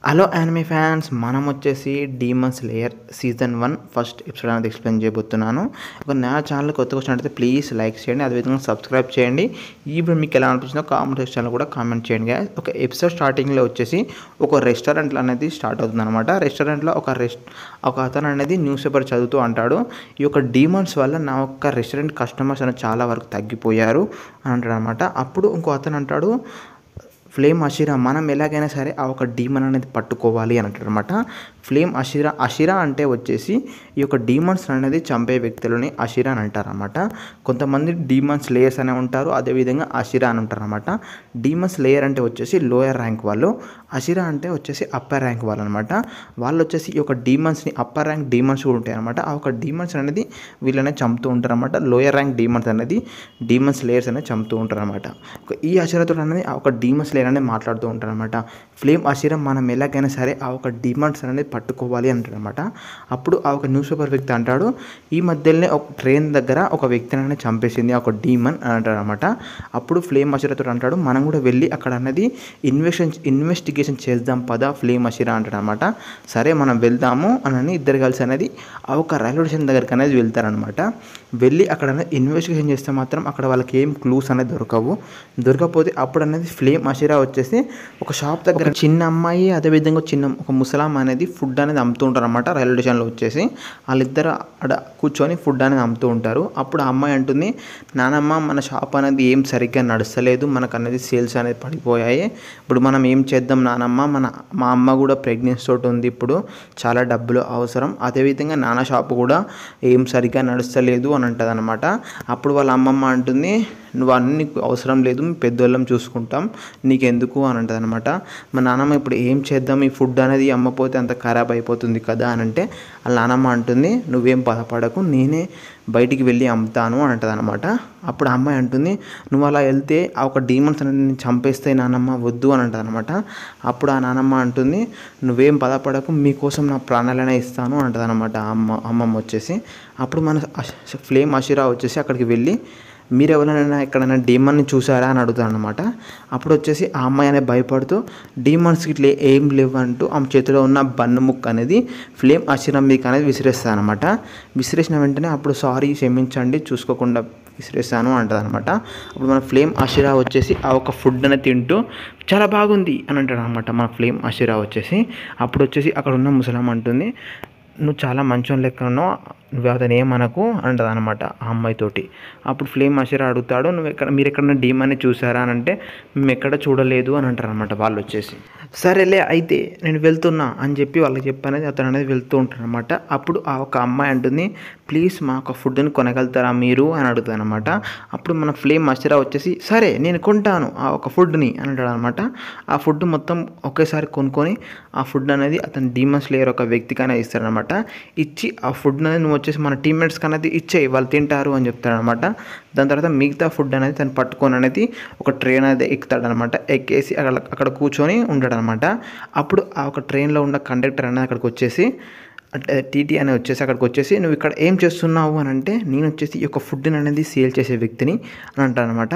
Hello anime fans, మనం వచ్చేసి demon slayer season 1 first episode అనేది ఎక్స్ప్లెయిన్ చేయబోతున్నాను. ఒక నా ఛానల్ కొత్తగా వచ్చినట్లయితే ప్లీజ్ లైక్ చేయండి, అదేవిధంగా సబ్స్క్రైబ్ చేయండి. ఇప్పుడు మీకు ఎలా అనిపించిందో కామెంట్ సెక్షన్లో కూడా కామెంట్ చేయండి. ఒక ఎపిసోడ్ స్టార్టింగ్లో వచ్చేసి ఒక రెస్టారెంట్లో అనేది స్టార్ట్ అవుతుంది అనమాట. రెస్టారెంట్లో ఒక అతను అనేది న్యూస్ పేపర్ చదువుతూ అంటాడు, ఈ యొక్క డీమన్స్ వల్ల నా యొక్క రెస్టారెంట్ కస్టమర్స్ అనేది చాలా వరకు తగ్గిపోయారు అని అంటాడు అనమాట. అప్పుడు ఇంకో అతను అంటాడు, ఫ్లేమ్ అషిరా, మనం ఎలాగైనా సరే ఆ ఒక డీమన్ అనేది పట్టుకోవాలి అని అంటారు అనమాట. ఫ్లేమ్ అషిరా అంటే వచ్చేసి ఈ యొక్క డీమన్స్ అనేది చంపే వ్యక్తులని అషిరా అని అంటారు అనమాట. కొంతమంది డీమన్స్ లేయర్స్ అనే ఉంటారు, అదేవిధంగా అషిరా అని ఉంటారు అనమాట. డీమన్స్ లేయర్ అంటే వచ్చేసి లోయర్ ర్యాంక్ వాళ్ళు, అషిరా అంటే వచ్చేసి అప్పర్ ర్యాంక్ వాళ్ళు అనమాట. వాళ్ళు వచ్చేసి ఈ యొక్క డీమన్స్ని, అప్పర్ ర్యాంక్ డీమన్స్ కూడా ఉంటాయి అనమాట. ఆ ఒక డీమన్స్ అనేది వీళ్ళనే చంపుతూ ఉంటారు అనమాట. లోయర్ ర్యాంక్ డీమన్స్ అనేది డీమన్స్ లేయర్స్ అనేది చంపుతూ ఉంటారు అనమాట. ఈ అషిరాతో అనేది ఆ ఒక డీమన్స్ లేయర్ అనేది మాట్లాడుతూ ఉంటారు అనమాట. ఫ్లేమ్ అషిరా, మనం ఎలాగైనా సరే ఆ ఒక డీమన్స్ అనేది పట్టుకోవాలి అంటాడు అనమాట. అప్పుడు ఆ ఒక న్యూస్ పేపర్ వ్యక్తి అంటాడు, ఈ మధ్యలోనే ఒక ట్రైన్ దగ్గర ఒక వ్యక్తిని అనేది చంపేసింది ఒక డీమన్ అని అంటాడు అనమాట. అప్పుడు ఫ్లేమ్ అషిరాతో అంటాడు, మనం కూడా వెళ్ళి అక్కడ అనేది ఇన్వెస్టిగేషన్ చేద్దాం పదా ఫ్లేమ్ అషిరా అంటాడు అనమాట. సరే మనం వెళ్దాము అని ఇద్దరు కలిసి అనేది ఆ ఒక రైల్వే స్టేషన్ దగ్గరికి అనేది వెళ్తారనమాట. వెళ్ళి అక్కడ అనేది ఇన్వెస్టిగేషన్ చేస్తే మాత్రం అక్కడ వాళ్ళకి ఏం క్లూస్ అనేది దొరకపోతే అప్పుడు అనేది ఫ్లేమ్ అషిరా వచ్చేసి ఒక షాప్ దగ్గర చిన్న అమ్మాయి, అదేవిధంగా ఒక ముసలాం అనేది ఫుడ్ అనేది అమ్ముతూ ఉంటారు అనమాట. రైల్వే స్టేషన్లో వచ్చేసి వాళ్ళిద్దరు అక్కడ కూర్చొని ఫుడ్ అనేది అమ్ముతూ ఉంటారు. అప్పుడు ఆ అమ్మాయి అంటుంది, నానమ్మ మన షాప్ అనేది ఏం సరిగ్గా నడుస్తలేదు, మనకు అనేది సేల్స్ అనేది పడిపోయాయి, ఇప్పుడు మనం ఏం చేద్దాం నానమ్మ, మా అమ్మ కూడా ప్రెగ్నెన్సీ తోటి ఉంది, ఇప్పుడు చాలా డబ్బులు అవసరం, అదేవిధంగా నాన్న షాప్ కూడా ఏం సరిగ్గా నడుస్తలేదు అని అంటుంది అనమాట. అప్పుడు వాళ్ళ అమ్మమ్మ అంటుంది, నువ్వు అన్నీ అవసరం లేదు, మేము పెద్దోళ్ళం చూసుకుంటాం, నీకెందుకు అని అంటుంది అనమాట. మా నాన్నమ్మ ఇప్పుడు ఏం చేద్దాం, ఈ ఫుడ్ అనేది అమ్మపోతే అంత ఖరాబ్ అయిపోతుంది కదా అని అంటే వాళ్ళ నాన్నమ్మ అంటుంది, నువ్వేం బాధపడకు, నేనే బయటికి వెళ్ళి అమ్ముతాను అని అంటుంది అనమాట. అప్పుడు ఆ అమ్మాయి అంటుంది, నువ్వు అలా వెళ్తే ఆ ఒక డీమన్స్ అనేది నేను చంపేస్తే నానమ్మ, వద్దు అని అంటుంది అనమాట. అప్పుడు ఆ నానమ్మ అంటుంది, నువ్వేం బాధపడకు, మీకోసం నా ప్రాణాలనే ఇస్తాను అని అంటుంది అనమాట అమ్మమ్మ వచ్చేసి. అప్పుడు మన ఫ్లేమ్ అషిరా వచ్చేసి అక్కడికి వెళ్ళి, మీరు ఎవరైనా ఎక్కడైనా డీమన్ని చూసారా అని అడుగుతాను అనమాట. అప్పుడు వచ్చేసి ఆ అమ్మాయి అనేది భయపడుతూ డీమన్స్కి ఇట్లా ఏం లేవంటూ ఆమె చేతిలో ఉన్న బన్ను ముక్క అనేది ఫ్లేమ్ అషిరా మీకు అనేది విసిరేస్తాను అనమాట. విసిరేసిన వెంటనే అప్పుడు సారీ క్షమించండి చూసుకోకుండా విసిరేస్తాను అంటుంది అనమాట. అప్పుడు మన ఫ్లేమ్ అషిరా వచ్చేసి ఆ ఒక ఫుడ్ అనేది తింటూ చాలా బాగుంది అని అంటాడు అనమాట మన ఫ్లేమ్ అషిరా వచ్చేసి. అప్పుడు వచ్చేసి అక్కడ ఉన్న ముసలాం అంటుంది, నువ్వు చాలా మంచోని లెక్క ఉన్నావు, నువ్వు అతను ఏమనకు అంటది అనమాట ఆ అమ్మాయితోటి. అప్పుడు ఫ్లేమ్ అషిరా అడుగుతాడు, మీరు ఎక్కడన్నా డీమన్ని చూసారా అని అంటే, మేము ఎక్కడ చూడలేదు అని అంటారు అనమాట వాళ్ళు వచ్చేసి. సరేలే అయితే నేను వెళ్తున్నా అని చెప్పి వాళ్ళకి చెప్పనేది అతను అనేది వెళ్తూ ఉంటాడు అనమాట. అప్పుడు ఆ ఒక అమ్మాయి అంటుంది, ప్లీజ్ మా ఒక ఫుడ్ని కొనగలుగుతారా మీరు అని అడుగుతుంది అనమాట. అప్పుడు మన ఫ్లేమ్ అషిరా వచ్చేసి, సరే నేను కొంటాను ఆ ఒక ఫుడ్ని అని అంటాడు అనమాట. ఆ ఫుడ్ మొత్తం ఒకేసారి కొనుక్కొని ఆ ఫుడ్ అనేది అతను డీమన్స్ లేయర్ ఒక వ్యక్తికైనా ఇస్తాడనమాట. ఇచ్చి ఆ ఫుడ్ అనేది నువ్వు వచ్చేసి మన టీమ్మేట్స్కి అనేది ఇచ్చేయి, వాళ్ళు తింటారు అని చెప్తాడనమాట. దాని తర్వాత మిగతా ఫుడ్ అనేది తను పట్టుకొని అనేది ఒక ట్రైన్ అనేది ఎక్కుతాడనమాట. ఎక్కేసి అక్కడ కూర్చొని ఉంటాడనమాట. అప్పుడు ఆ ఒక ట్రైన్లో ఉన్న కండక్టర్ అనేది అక్కడికి వచ్చేసి, అంటే టీటీ అని వచ్చేసి అక్కడికి వచ్చేసి, నువ్వు ఇక్కడ ఏం చేస్తున్నావు అని అంటే, నేను వచ్చేసి ఈ యొక్క ఫుడ్ని అనేది సేల్ చేసే వ్యక్తిని అని అంటాడనమాట.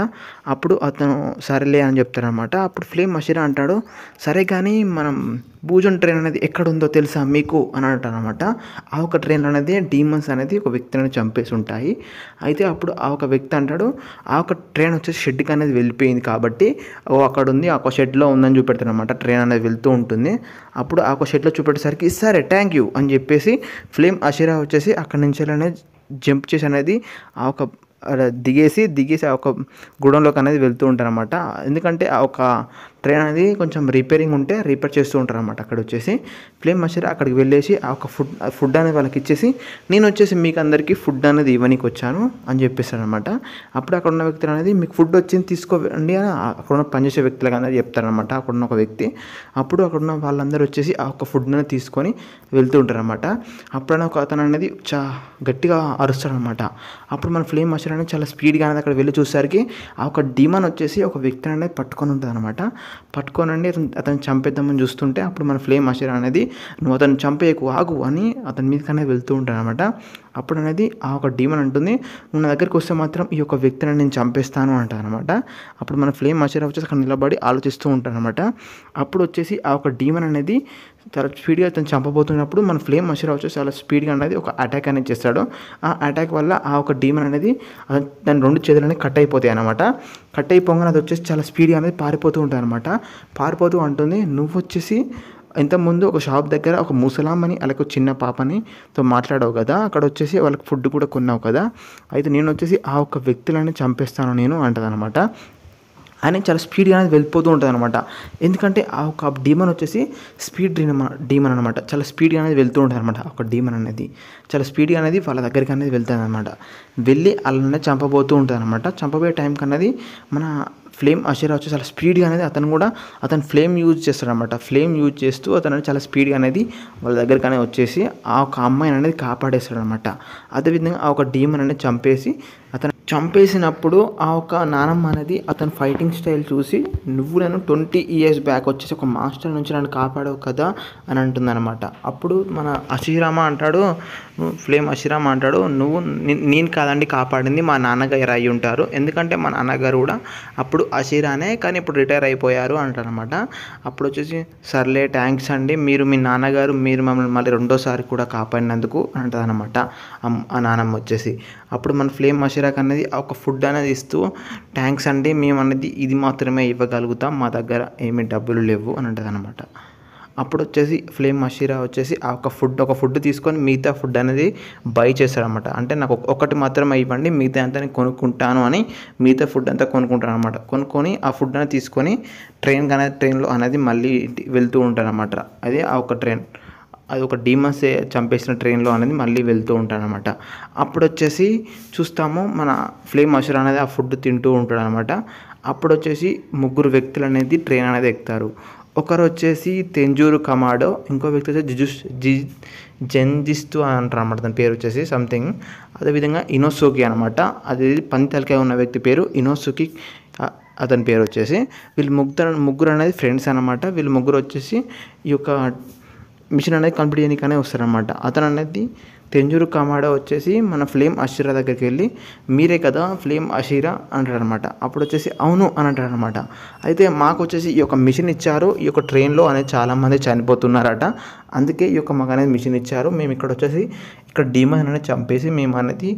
అప్పుడు అతను సరేలే అని చెప్తాడనమాట. అప్పుడు ఫ్లేమ్ అషిరా అంటాడు, సరే కానీ మనం భూజన్ ట్రైన్ అనేది ఎక్కడ ఉందో తెలుసా మీకు అని అంటాడనమాట. ఆ ఒక ట్రైన్ అనేది డీమన్స్ అనేది ఒక వ్యక్తిని చంపేసి ఉంటాయి. అయితే అప్పుడు ఆ ఒక వ్యక్తి అంటాడు, ఆ ఒక ట్రైన్ వచ్చేసి షెడ్కి అనేది వెళ్ళిపోయింది కాబట్టి అక్కడ ఉంది, ఆ ఒక షెడ్లో ఉందని చూపెడతాడు అనమాట. ట్రైన్ అనేది వెళ్తూ ఉంటుంది. అప్పుడు ఆ ఒక షెడ్లో చూపెట్టేసరికి సరే థ్యాంక్ యూ అని చెప్పేసి ఫ్లేమ్ అషిరా వచ్చేసి అక్కడి నుంచి అనేది జంప్ చేసి అనేది ఆ ఒక దిగేసి ఆ ఒక గూడెంలోకి అనేది వెళ్తూ ఉంటారనమాట. ఎందుకంటే ఆ ఒక ట్రైన్ అనేది కొంచెం రిపేరింగ్ ఉంటే రిపేర్ చేస్తూ ఉంటారనమాట. అక్కడ వచ్చేసి ఫ్లేమ్ అషిరా అక్కడికి వెళ్ళేసి ఆ ఒక ఫుడ్ అనేది వాళ్ళకి ఇచ్చేసి, నేను వచ్చేసి మీకు అందరికీ ఫుడ్ అనేది ఇవ్వనీకి వచ్చాను అని చెప్పేస్తాడనమాట. అప్పుడు అక్కడ ఉన్న వ్యక్తులు అనేది మీకు ఫుడ్ వచ్చింది తీసుకోండి అని అక్కడ ఉన్న పనిచేసే వ్యక్తులకు అనేది చెప్తారనమాట అక్కడ ఉన్న ఒక వ్యక్తి. అప్పుడు అక్కడ ఉన్న వాళ్ళందరూ వచ్చేసి ఆ ఒక ఫుడ్ అనేది తీసుకొని వెళ్తూ ఉంటారనమాట. అప్పుడైనా ఒక అతను అనేది గట్టిగా అరుస్తాడనమాట. అప్పుడు మన ఫ్లేమ్ అషిరా అనేది చాలా స్పీడ్గా అనేది అక్కడ వెళ్ళి చూసేసరికి ఆ ఒక డీమన్ వచ్చేసి ఒక వ్యక్తిని అనేది పట్టుకొని ఉంటుంది అనమాట. పట్టుకోనండి అతను చంపేద్దామని చూస్తుంటే అప్పుడు మన ఫ్లేమ్ అషిరా అనేది, నువ్వు అతను చంపేయకు, ఆగు అని అతని మీదకనే వెళ్తూ ఉంటాడు అనమాట. అప్పుడు అనేది ఆ ఒక డీమన్ అంటుంది, నువ్వు నా దగ్గరికి వస్తే మాత్రం ఈ యొక్క వ్యక్తిని నేను చంపేస్తాను అంటారనమాట. అప్పుడు మన ఫ్లేమ్ అషీరా వచ్చేసి అక్కడ నిలబడి ఆలోచిస్తూ ఉంటారనమాట. అప్పుడు వచ్చేసి ఆ ఒక డీమన్ అనేది చాలా స్పీడ్గా అతను చంపబోతున్నప్పుడు మన ఫ్లేమ్ అషీరా వచ్చేసి చాలా స్పీడ్గా అనేది ఒక అటాక్ అనేది చేస్తాడు. ఆ అటాక్ వల్ల ఆ ఒక డీమన్ అనేది దాని 2 చేతులు అనేది కట్ అయిపోతాయి అనమాట. కట్ అయిపోగానే అది వచ్చేసి చాలా స్పీడ్గా అనేది పారిపోతూ ఉంటుంది అనమాట. పారిపోతూ అంటుంది, నువ్వు వచ్చేసి ఇంతకుముందు ఒక షాప్ దగ్గర ఒక ముసలామని అలాగే చిన్న పాపనితో మాట్లాడావు కదా, అక్కడ వచ్చేసి వాళ్ళకి ఫుడ్ కూడా కొన్నావు కదా, అయితే నేను వచ్చేసి ఆ ఒక్క వ్యక్తులని చంపేస్తాను నేను అంటదనమాట. అని చాలా స్పీడ్గా అనేది వెళ్ళిపోతూ ఉంటుంది అనమాట. ఎందుకంటే ఆ ఒక డీమన్ వచ్చేసి స్పీడ్ డీమన్ అనమాట. చాలా స్పీడ్గా అనేది వెళ్తూ ఉంటుంది అనమాట. ఒక డీమన్ అనేది చాలా స్పీడ్గా అనేది వాళ్ళ దగ్గరికి అనేది వెళ్తుంది అనమాట. వెళ్ళి వాళ్ళనే చంపబోతూ ఉంటుంది అనమాట. చంపబోయే టైంకి అనేది మన ఫ్లేమ్ అషీరా వచ్చి చాలా స్పీడ్గా అనేది అతను ఫ్లేమ్ యూజ్ చేస్తాడనమాట. ఫ్లేమ్ యూజ్ చేస్తూ అతను చాలా స్పీడ్గా అనేది వాళ్ళ దగ్గరికి అనేది వచ్చేసి ఆ ఒక అమ్మాయిని అనేది కాపాడేస్తాడనమాట. అదేవిధంగా ఆ ఒక డీమన్ అనేది అతను చంపేసినప్పుడు ఆ ఒక నానమ్మ అనేది అతని ఫైటింగ్ స్టైల్ చూసి, నువ్వు నేను 20 years బ్యాక్ వచ్చేసి ఒక మాస్టర్ నుంచి నన్ను కాపాడావు కదా అని అంటుందన్నమాట. అప్పుడు మన ఫ్లేమ్ అషీరామా అంటాడు, నేను కాదండి కాపాడింది, మా నాన్నగారు అయి ఉంటారు, ఎందుకంటే మా నాన్నగారు కూడా అప్పుడు అషీరానే కానీ ఇప్పుడు రిటైర్ అయిపోయారు అంటారనమాట. అప్పుడు వచ్చేసి సర్లే థ్యాంక్స్ అండి, మీ నాన్నగారు మమ్మల్ని మళ్ళీ రెండోసారి కూడా కాపాడినందుకు అంటదనమాట ఆ నానమ్మ వచ్చేసి. అప్పుడు మన ఫ్లేమ్ అషీరాకి అనేది ఒక ఫుడ్ అనేది ఇస్తూ, థ్యాంక్స్ అండి, మేము అనేది ఇది మాత్రమే ఇవ్వగలుగుతాం, మా దగ్గర ఏమీ డబ్బులు లేవు అని అంటదనమాట. అప్పుడు వచ్చేసి ఫ్లేమ్ అషీరా వచ్చేసి ఒక ఫుడ్ తీసుకొని మిగతా ఫుడ్ అనేది బై చేస్తాడనమాట. అంటే నాకు ఒకటి మాత్రమే ఇవ్వండి, మిగతా అంతా నేను కొనుక్కుంటాను అని మిగతా ఫుడ్ అంతా కొనుక్కుంటాను అనమాట. కొనుక్కొని ఆ ఫుడ్ అనేది తీసుకొని ట్రైన్లో అనేది మళ్ళీ వెళ్తూ ఉంటారనమాట. అదే ఆ ఒక ట్రైన్, అది ఒక డీమన్స్ చంపేసిన ట్రైన్లో అనేది మళ్ళీ వెళ్తూ ఉంటాడనమాట. అప్పుడు వచ్చేసి చూస్తాము మన ఫ్లేమ్ అషీరా అనేది ఆ ఫుడ్ తింటూ ఉంటాడనమాట. అప్పుడు వచ్చేసి 3 వ్యక్తులు అనేది ట్రైన్ అనేది ఎక్కుతారు. ఒకరు వచ్చేసి తెంజూరు కమాడో, ఇంకో వ్యక్తి వచ్చేసి జెంజిస్తూ అని అంటారు అనమాట. దాని పేరు వచ్చేసి సంథింగ్. అదేవిధంగా ఇనోసుకి అనమాట, అది పంతలకాయ ఉన్న వ్యక్తి పేరు ఇనోసుకి అతని పేరు వచ్చేసి. వీళ్ళు ముగ్గురు అనేది ఫ్రెండ్స్ అనమాట. వీళ్ళు ముగ్గురు వచ్చేసి ఈ యొక్క మిషన్ అనేది కంప్లీట్ చేయడానికనే వస్తారనమాట. అతను అనేది తెంజూరు కమాడో వచ్చేసి మన ఫ్లేమ్ అషీరా దగ్గరికి వెళ్ళి, మీరే కదా ఫ్లేమ్ అషీరా అంటారనమాట. అప్పుడు వచ్చేసి అవును అని అంటారనమాట. అయితే మాకు వచ్చేసి ఈ యొక్క మిషన్ ఇచ్చారు, ఈ యొక్క ట్రైన్లో అనేది చాలామంది చనిపోతున్నారట, అందుకే ఈ యొక్క మాకు అనేది మిషన్ ఇచ్చారు, మేము ఇక్కడ డీమన్ అనేది చంపేసి మేము అనేది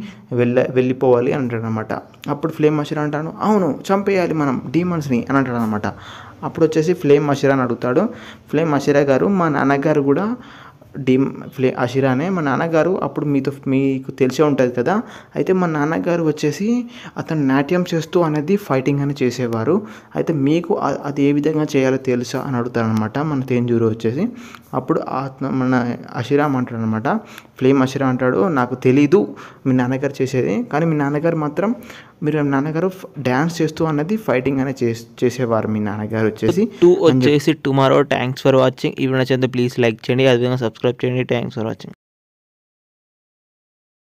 వెళ్ళిపోవాలి అని అంటారనమాట. అప్పుడు ఫ్లేమ్ అషీరా అంటాను, అవును చంపేయాలి మనం డీమన్స్ని అని అంటారనమాట. అప్పుడు వచ్చేసి ఫ్లేమ్ అషీరాని అడుగుతాడు, ఫ్లేమ్ అషీరా గారు, మా నాన్నగారు కూడా అషీరానే, మా నాన్నగారు అప్పుడు మీకు తెలిసే ఉంటుంది కదా, అయితే మా నాన్నగారు వచ్చేసి అతను నాట్యం చేస్తూ అనేది ఫైటింగ్ అని చేసేవారు, అయితే మీకు అది ఏ విధంగా చేయాలో తెలుసా అని అడుగుతారనమాట మన తేంజూరు వచ్చేసి. అప్పుడు మన అషీరా అంటాడు అనమాట, ఫ్లేమ్ అషీరా అంటాడు, నాకు తెలీదు మీ నాన్నగారు చేసేది, కానీ మీ నాన్నగారు మాత్రం డ్యాన్స్ చేస్తూ అన్నది ఫైటింగ్ అనేది చేసేవారు మీ నాన్నగారు వచ్చేసి. టుమారో. Thanks for watching. ఈ వీడియో నచ్చితే ప్లీజ్ లైక్ చేయండి, అదేవిధంగా సబ్స్క్రైబ్ చేయండి. Thanks for watching.